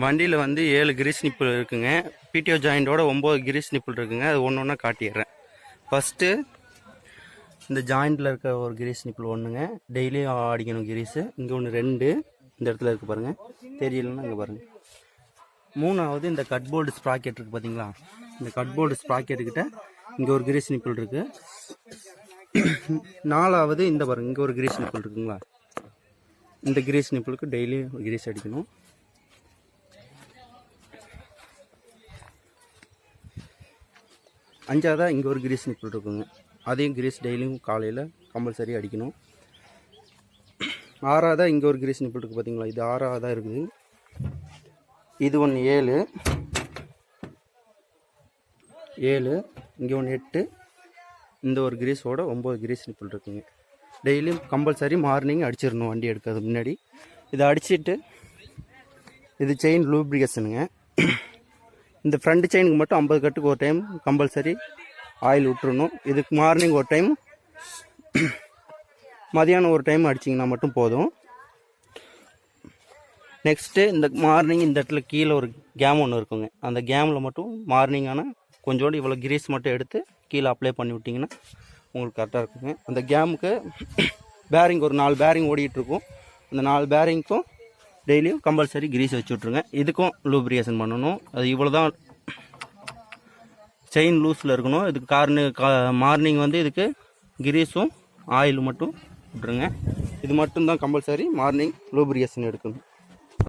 வண்டியில் வந்து 7 Greece nibble இருக்குங்க. பிடிஓ ஜாயிண்டோட 9 கிரீஸ் நிப்பிள் இருக்குங்க. அது ஒன்று ஒன்றா காட்டிடுறேன். ஃபஸ்ட்டு இந்த ஜாயிண்டில் இருக்க ஒரு கிரீஸ் நிப்பிள் ஒன்றுங்க, டெய்லியும் அடிக்கணும் கிரீஸு. இங்கே ஒன்று 2 இந்த இடத்துல இருக்குது பாருங்கள், தெரியலன்னா இங்கே பாருங்கள். 3வது இந்த கட்போர்டு ஸ்ப்ராக்கெட் இருக்குது பார்த்தீங்களா, இந்த கட்போர்டு ஸ்ப்ராக்கெட்டுக்கிட்ட இங்கே ஒரு கிரீஸ் நிப்பிள் இருக்குது. 4வது இந்த பாருங்கள், இங்கே ஒரு கிரீஸ் நிப்பிள் இருக்குங்களா, இந்த கிரீஸ் நிப்பிளுக்கு டெய்லி கிரீஸ் அடிக்கணும். 5வதாக இங்கே ஒரு கிரீஸ் நிப்பிள் இருக்குங்க, அதையும் கிரீஸ் டெய்லியும் காலையில் கம்பல்சரி அடிக்கணும். 6வதாக இங்கே ஒரு கிரீஸ் நிப்பிள் இருக்குது பார்த்தீங்களா, இது 6வதாக இருக்குது. இது ஒன்று 7, இங்கே ஒன்று 8, இந்த ஒரு கிரீஸோட 9 கிரீஸ் நிப்பிள் இருக்குங்க. டெய்லியும் கம்பல்சரி மார்னிங் அடிச்சிடணும் வண்டி எடுக்கிறது முன்னாடி. இதை அடிச்சுட்டு இது செயின் லூப்ரிகேஷனுங்க. இந்த ஃப்ரண்ட் செயினுக்கு மட்டும் 50 கட்டுக்கு ஒரு டைம் கம்பல்சரி ஆயில் விட்டுறணும். இதுக்கு மார்னிங் ஒரு டைம், மதியானம் ஒரு டைம் அடிச்சிங்கன்னா மட்டும் போதும். நெக்ஸ்ட்டு இந்த மார்னிங் இந்த இடத்துல கீழே ஒரு கேம் ஒன்று இருக்குங்க, அந்த கேமில் மட்டும் மார்னிங் ஆனால் கொஞ்சோண்டு இவ்வளோ கிரீஸ் மட்டும் எடுத்து கீழே அப்ளை பண்ணி விட்டிங்கன்னா உங்களுக்கு கரெக்டாக இருக்குங்க. அந்த கேமுக்கு பேரிங் ஒரு 4 பேரிங் ஓடிட்டுருக்கும். அந்த 4 பேரிங்க்கும் டெய்லியும் கம்பல்சரி கிரீஸ் வச்சு விட்ருங்க. இதுக்கும் லூப்ரிகேஷன் பண்ணணும். அது இவ்வளோ தான் செயின் லூஸில் இருக்கணும். இதுக்கு மார்னிங் வந்து இதுக்கு கிரீஸும் ஆயில் மட்டும் விட்ருங்க. இது மட்டும்தான் கம்பல்சரி மார்னிங் லூப்ரிகேஷன் எடுக்கணும்.